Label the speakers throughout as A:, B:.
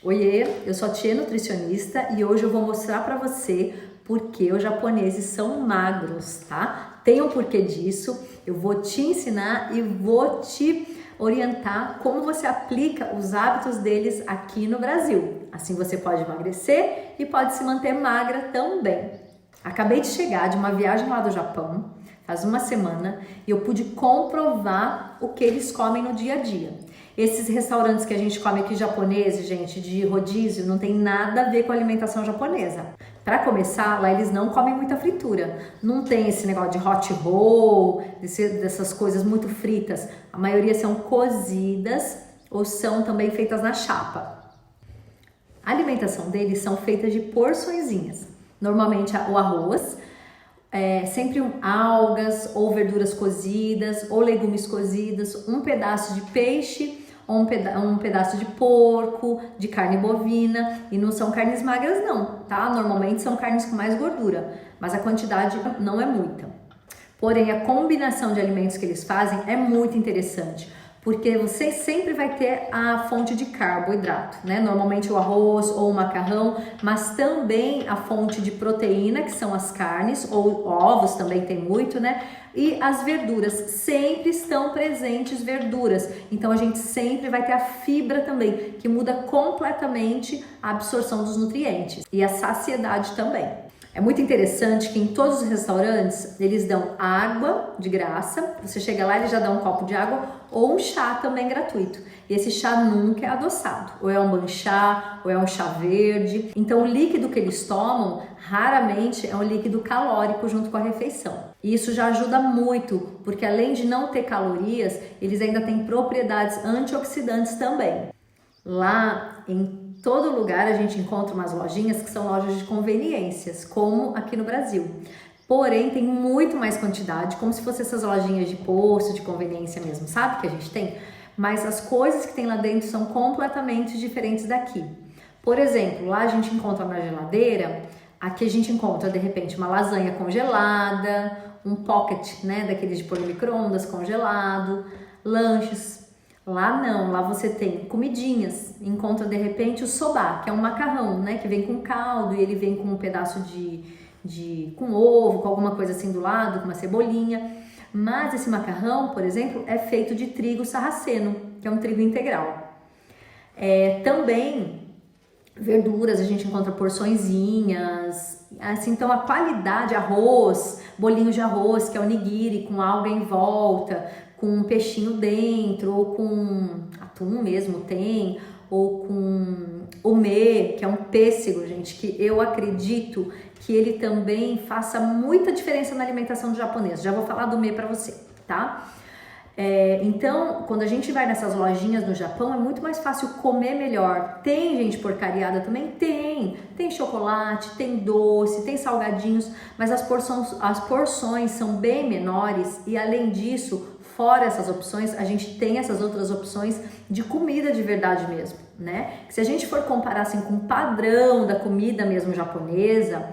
A: Oiê, eu sou a Tia Nutricionista e hoje eu vou mostrar pra você por que os japoneses são magros, tá? Tem um porquê disso, eu vou te ensinar e vou te orientar como você aplica os hábitos deles aqui no Brasil. Assim você pode emagrecer e pode se manter magra também. Acabei de chegar de uma viagem lá do Japão, faz uma semana, e eu pude comprovar o que eles comem no dia a dia. Esses restaurantes que a gente come aqui japoneses, gente, de rodízio, não tem nada a ver com a alimentação japonesa. Para começar, lá eles não comem muita fritura. Não tem esse negócio de hot roll, dessas coisas muito fritas. A maioria são cozidas ou são também feitas na chapa. A alimentação deles são feitas de porçõezinhas. Normalmente o arroz, sempre algas ou verduras cozidas ou legumes cozidos, um pedaço de peixe ou um pedaço de porco, de carne bovina, e não são carnes magras não, tá? Normalmente são carnes com mais gordura, mas a quantidade não é muita. Porém, a combinação de alimentos que eles fazem é muito interessante, porque você sempre vai ter a fonte de carboidrato, né? Normalmente o arroz ou o macarrão, mas também a fonte de proteína, que são as carnes, ou ovos também tem muito, né? E as verduras, sempre estão presentes verduras, então a gente sempre vai ter a fibra também, que muda completamente a absorção dos nutrientes e a saciedade também. É muito interessante que em todos os restaurantes eles dão água de graça, você chega lá e eles já dão um copo de água ou um chá também gratuito. E esse chá nunca é adoçado, ou é um banchá, ou é um chá verde. Então o líquido que eles tomam raramente é um líquido calórico junto com a refeição. E isso já ajuda muito, porque além de não ter calorias, eles ainda têm propriedades antioxidantes também. Lá em todo lugar a gente encontra umas lojinhas que são lojas de conveniências, como aqui no Brasil. Porém, tem muito mais quantidade, como se fossem essas lojinhas de posto, de conveniência mesmo, sabe? Que a gente tem. Mas as coisas que tem lá dentro são completamente diferentes daqui. Por exemplo, lá a gente encontra na geladeira, aqui a gente encontra de repente uma lasanha congelada, um pocket, né, daqueles de pôr no micro-ondas congelado, lanches. Lá não, lá você tem comidinhas, encontra de repente o soba, que é um macarrão, né, que vem com caldo e ele vem com um pedaço com ovo, com alguma coisa assim do lado, com uma cebolinha. Mas esse macarrão, por exemplo, é feito de trigo sarraceno, que é um trigo integral. Também verduras, a gente encontra porçõezinhas, assim, então a qualidade, arroz, bolinho de arroz, que é o nigiri, com alga em volta, com um peixinho dentro, ou com atum mesmo tem, ou com umê, que é um pêssego, gente, que eu acredito que ele também faça muita diferença na alimentação do japonês. Já vou falar do umê pra você, tá? Então, quando a gente vai nessas lojinhas no Japão, é muito mais fácil comer melhor. Tem gente porcariada também? Tem chocolate, tem doce, tem salgadinhos, mas as porções são bem menores e além disso, fora essas opções, a gente tem essas outras opções de comida de verdade mesmo, né? Se a gente for comparar assim com o padrão da comida mesmo japonesa,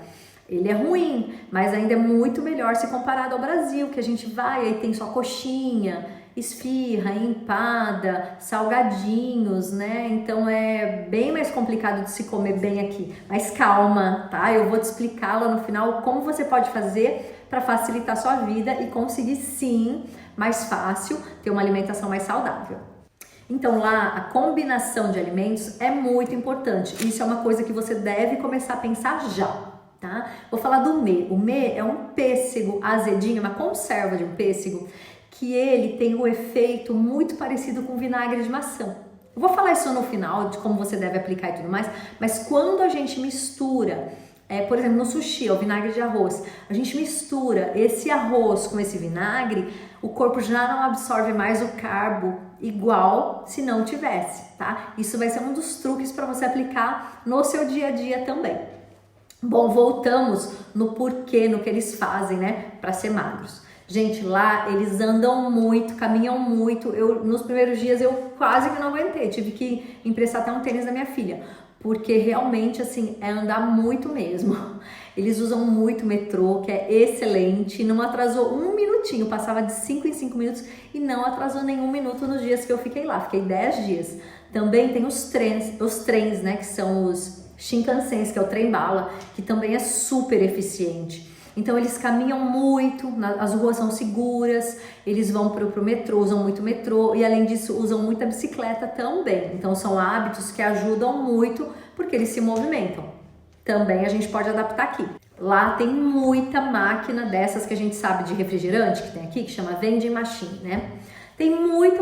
A: ele é ruim, mas ainda é muito melhor se comparado ao Brasil, que a gente vai, aí tem só coxinha, esfirra, empada, salgadinhos, né? Então é bem mais complicado de se comer bem aqui. Mas calma, tá? Eu vou te explicar lá no final como você pode fazer para facilitar a sua vida e conseguir sim, mais fácil, ter uma alimentação mais saudável. Então lá a combinação de alimentos é muito importante. Isso é uma coisa que você deve começar a pensar já. Tá? Vou falar do umê. O umê é um pêssego azedinho, uma conserva de um pêssego, que ele tem um efeito muito parecido com vinagre de maçã. Eu vou falar isso no final, de como você deve aplicar e tudo mais, mas quando a gente mistura, por exemplo, no sushi, o vinagre de arroz, a gente mistura esse arroz com esse vinagre, o corpo já não absorve mais o carbo igual se não tivesse, tá? Isso vai ser um dos truques para você aplicar no seu dia a dia também. Bom, voltamos no porquê, no que eles fazem, né, para ser magros. Gente, lá eles andam muito, caminham muito. Nos primeiros dias eu quase que não aguentei, tive que emprestar até um tênis da minha filha, porque realmente assim é andar muito mesmo. Eles usam muito metrô, que é excelente, não atrasou um minutinho, passava de 5 em 5 minutos e não atrasou nenhum minuto nos dias que eu fiquei lá, fiquei 10 dias. Também tem os trens, né, que são os Shinkansens, que é o trem-bala, que também é super eficiente. Então eles caminham muito, as ruas são seguras, eles vão pro metrô, usam muito metrô e além disso usam muita bicicleta também. Então são hábitos que ajudam muito porque eles se movimentam. Também a gente pode adaptar aqui. Lá tem muita máquina dessas que a gente sabe de refrigerante que tem aqui, que chama vending machine, né? Tem muito.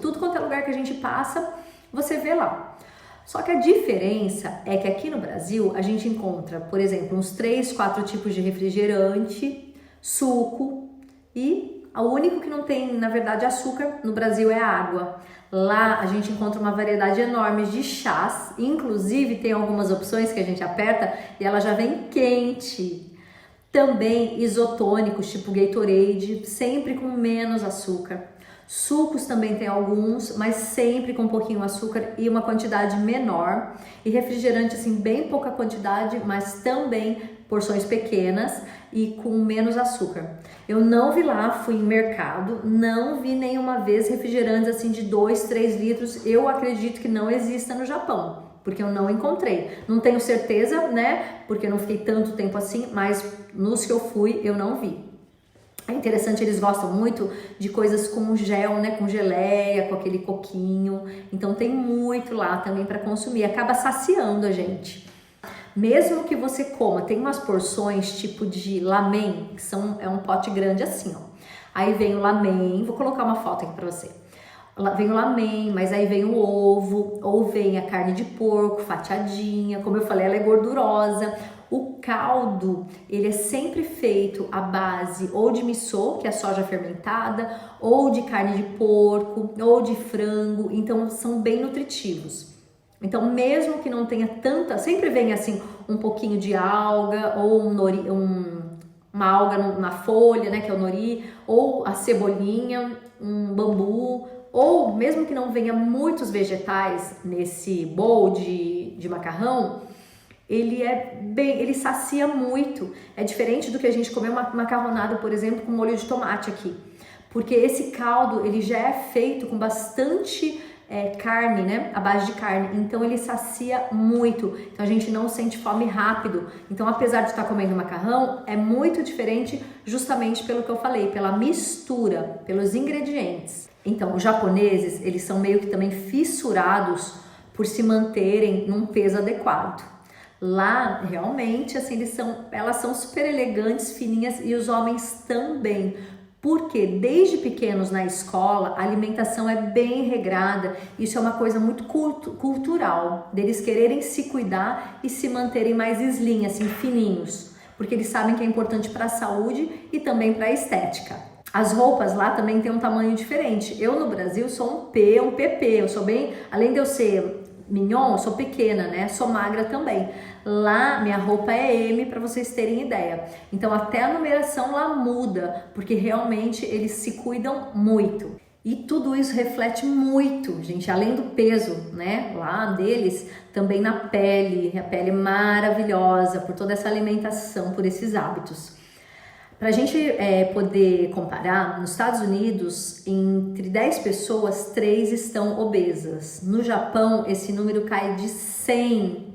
A: Tudo quanto é lugar que a gente passa, você vê lá. Só que a diferença é que aqui no Brasil a gente encontra, por exemplo, uns 3, 4 tipos de refrigerante, suco e o único que não tem, na verdade, açúcar no Brasil é a água. Lá a gente encontra uma variedade enorme de chás, inclusive tem algumas opções que a gente aperta e ela já vem quente. Também isotônicos, tipo Gatorade, sempre com menos açúcar. Sucos também tem alguns, mas sempre com um pouquinho de açúcar e uma quantidade menor. E refrigerante, assim, bem pouca quantidade, mas também porções pequenas e com menos açúcar. Eu não vi lá, fui em mercado, não vi nenhuma vez refrigerantes assim de 2, 3 litros. Eu acredito que não exista no Japão, porque eu não encontrei. Não tenho certeza, né, porque eu não fiquei tanto tempo assim, mas nos que eu fui, eu não vi. É interessante, eles gostam muito de coisas com gel, né, com geleia, com aquele coquinho. Então tem muito lá também para consumir, acaba saciando a gente. Mesmo que você coma, tem umas porções tipo de lamen, que é um pote grande assim, ó. Aí vem o lamen, vou colocar uma foto aqui para você. Vem o lamen, mas aí vem o ovo, ou vem a carne de porco fatiadinha, como eu falei, ela é gordurosa. O caldo, ele é sempre feito à base ou de miso, que é a soja fermentada, ou de carne de porco, ou de frango, então são bem nutritivos. Então mesmo que não tenha tanta, sempre vem assim um pouquinho de alga, ou uma alga na folha, né, que é o nori, ou a cebolinha, um bambu, ou mesmo que não venha muitos vegetais nesse bowl de macarrão, ele sacia muito. É diferente do que a gente comer uma macarronada, por exemplo, com molho de tomate aqui. Porque esse caldo, ele já é feito com bastante carne, né? A base de carne. Então ele sacia muito. Então a gente não sente fome rápido. Então apesar de estar comendo macarrão, é muito diferente justamente pelo que eu falei, pela mistura, pelos ingredientes. Então os japoneses, eles são meio que também fissurados por se manterem num peso adequado. Lá, realmente, assim, elas são super elegantes, fininhas e os homens também. Porque desde pequenos na escola, a alimentação é bem regrada. Isso é uma coisa muito cultural, deles quererem se cuidar e se manterem mais slim, assim, fininhos. Porque eles sabem que é importante para a saúde e também para a estética. As roupas lá também têm um tamanho diferente. Eu no Brasil sou um P, um PP. Eu sou bem, além de eu ser mignon, eu sou pequena, né? Sou magra também. Lá minha roupa é M, para vocês terem ideia. Então até a numeração lá muda, porque realmente eles se cuidam muito. E tudo isso reflete muito, gente, além do peso, né, lá deles, também na pele, a pele maravilhosa, por toda essa alimentação, por esses hábitos. Para a gente poder comparar, nos Estados Unidos, entre 10 pessoas, 3 estão obesas. No Japão, esse número cai de 100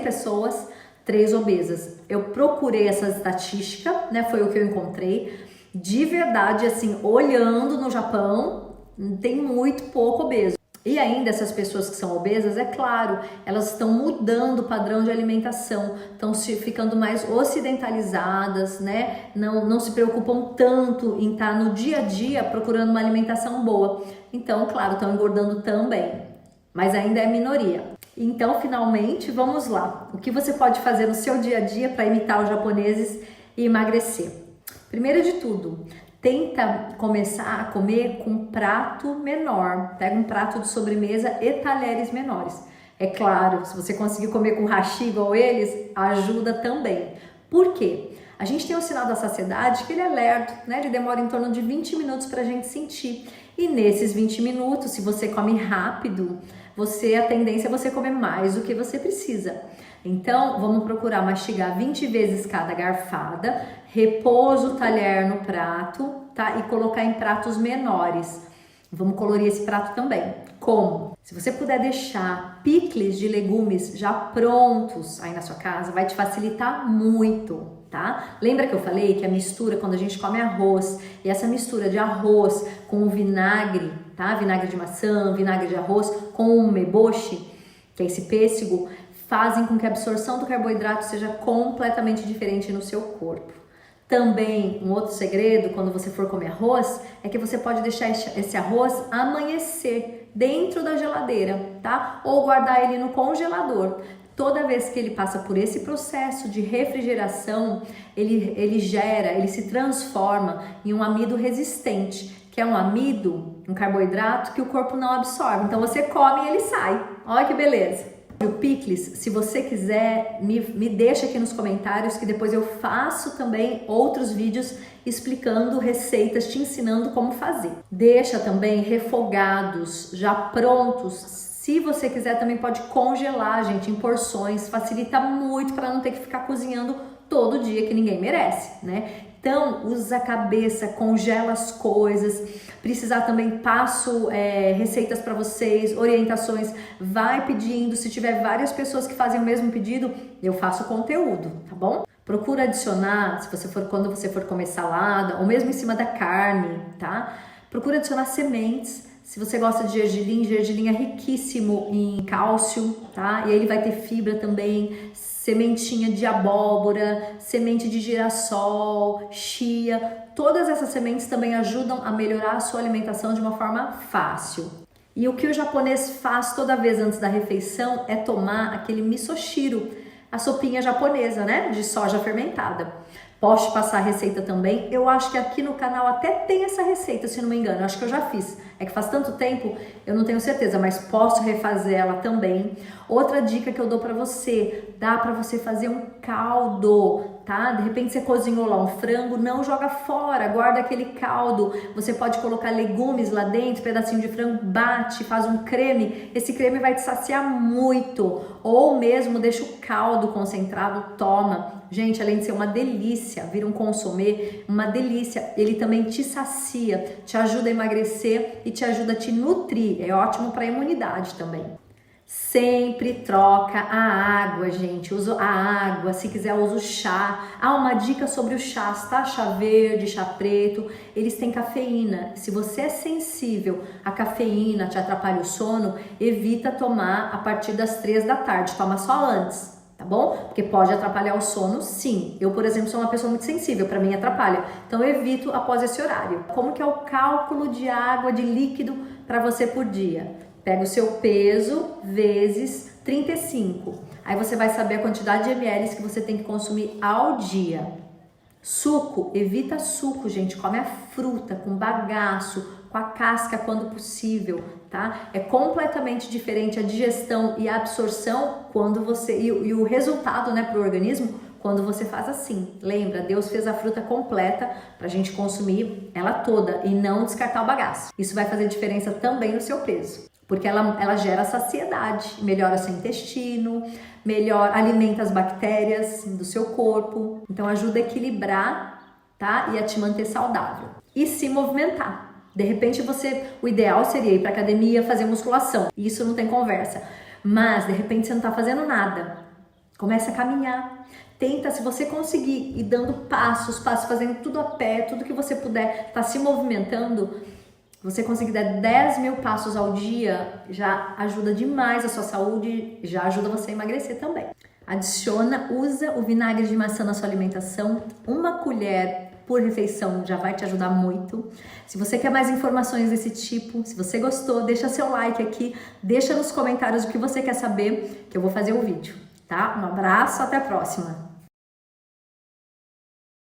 A: pessoas, 3 obesas. Eu procurei essa estatística, né? Foi o que eu encontrei. De verdade, assim, olhando no Japão, tem muito pouco obeso. E ainda essas pessoas que são obesas, é claro, elas estão mudando o padrão de alimentação, estão ficando mais ocidentalizadas, né? Não se preocupam tanto em estar no dia a dia procurando uma alimentação boa. Então, claro, estão engordando também, mas ainda é minoria. Então, finalmente, vamos lá. O que você pode fazer no seu dia a dia para imitar os japoneses e emagrecer? Primeiro de tudo, tenta começar a comer com um prato menor. Pega um prato de sobremesa e talheres menores. É claro, se você conseguir comer com hashi igual eles, ajuda também. Por quê? A gente tem o sinal da saciedade que ele é lerdo, né? Ele demora em torno de 20 minutos para a gente sentir. E nesses 20 minutos, se você come rápido, a tendência é você comer mais do que você precisa. Então, vamos procurar mastigar 20 vezes cada garfada, repousa o talher no prato, tá? E colocar em pratos menores. Vamos colorir esse prato também. Como? Se você puder deixar picles de legumes já prontos aí na sua casa, vai te facilitar muito, tá? Lembra que eu falei que a mistura, quando a gente come arroz, e essa mistura de arroz com o vinagre, tá? Vinagre de maçã, vinagre de arroz, com o umeboshi, que é esse pêssego, fazem com que a absorção do carboidrato seja completamente diferente no seu corpo. Também, um outro segredo, quando você for comer arroz, é que você pode deixar esse arroz amanhecer dentro da geladeira, tá? Ou guardar ele no congelador. Toda vez que ele passa por esse processo de refrigeração, ele se transforma em um amido resistente, que é um amido, um carboidrato que o corpo não absorve. Então você come e ele sai. Olha que beleza! O picles, se você quiser, me deixa aqui nos comentários que depois eu faço também outros vídeos explicando receitas, te ensinando como fazer. Deixa também refogados, já prontos. Se você quiser também pode congelar, gente, em porções, facilita muito para não ter que ficar cozinhando todo dia, que ninguém merece, né? Então, usa a cabeça, congela as coisas. Precisar também, passo receitas para vocês, orientações. Vai pedindo. Se tiver várias pessoas que fazem o mesmo pedido, eu faço conteúdo, tá bom? Procura adicionar, quando você for comer salada, ou mesmo em cima da carne, tá? Procura adicionar sementes. Se você gosta de gergelim é riquíssimo em cálcio, tá? E aí ele vai ter fibra também. Sementinha de abóbora, semente de girassol, chia, todas essas sementes também ajudam a melhorar a sua alimentação de uma forma fácil. E o que o japonês faz toda vez antes da refeição é tomar aquele misoshiro, a sopinha japonesa, né, de soja fermentada. Posso te passar a receita também. Eu acho que aqui no canal até tem essa receita, se não me engano. Eu acho que eu já fiz. É que faz tanto tempo, eu não tenho certeza, mas posso refazer ela também. Outra dica que eu dou pra você, dá pra você fazer um caldo, tá? De repente você cozinhou lá um frango, não joga fora, guarda aquele caldo. Você pode colocar legumes lá dentro, pedacinho de frango, bate, faz um creme. Esse creme vai te saciar muito. Ou mesmo deixa o caldo concentrado, toma. Gente, além de ser uma delícia, vira um consomê, uma delícia, ele também te sacia, te ajuda a emagrecer e te ajuda a te nutrir. É ótimo para a imunidade também. Sempre troca a água, gente. Usa a água, se quiser usa o chá. Uma dica sobre o chás, tá? Chá verde, chá preto, eles têm cafeína. Se você é sensível à cafeína, te atrapalha o sono, evita tomar a partir das 3 da tarde, toma só antes. Tá bom? Porque pode atrapalhar o sono, sim. Eu, por exemplo, sou uma pessoa muito sensível, para mim atrapalha. Então eu evito após esse horário. Como que é o cálculo de água, de líquido para você por dia? Pega o seu peso vezes 35. Aí você vai saber a quantidade de ml que você tem que consumir ao dia. Suco, evita suco, gente. Come a fruta com bagaço, com a casca quando possível, tá? É completamente diferente a digestão e a absorção quando você e o resultado, né, para o organismo quando você faz assim. Lembra, Deus fez a fruta completa pra gente consumir ela toda e não descartar o bagaço. Isso vai fazer diferença também no seu peso, porque ela gera saciedade, melhora seu intestino, alimenta as bactérias do seu corpo, então ajuda a equilibrar, tá? E a te manter saudável. E se movimentar. De repente o ideal seria ir para academia, fazer musculação. Isso não tem conversa. Mas de repente você não está fazendo nada. Começa a caminhar. Tenta, se você conseguir ir dando passos, fazendo tudo a pé, tudo que você puder, tá se movimentando. Você conseguir dar 10 mil passos ao dia, já ajuda demais a sua saúde, já ajuda você a emagrecer também. Usa o vinagre de maçã na sua alimentação, 1 colher por refeição já vai te ajudar muito. Se você quer mais informações desse tipo, se você gostou, deixa seu like aqui, deixa nos comentários o que você quer saber, que eu vou fazer o vídeo, tá? Um abraço, até a próxima!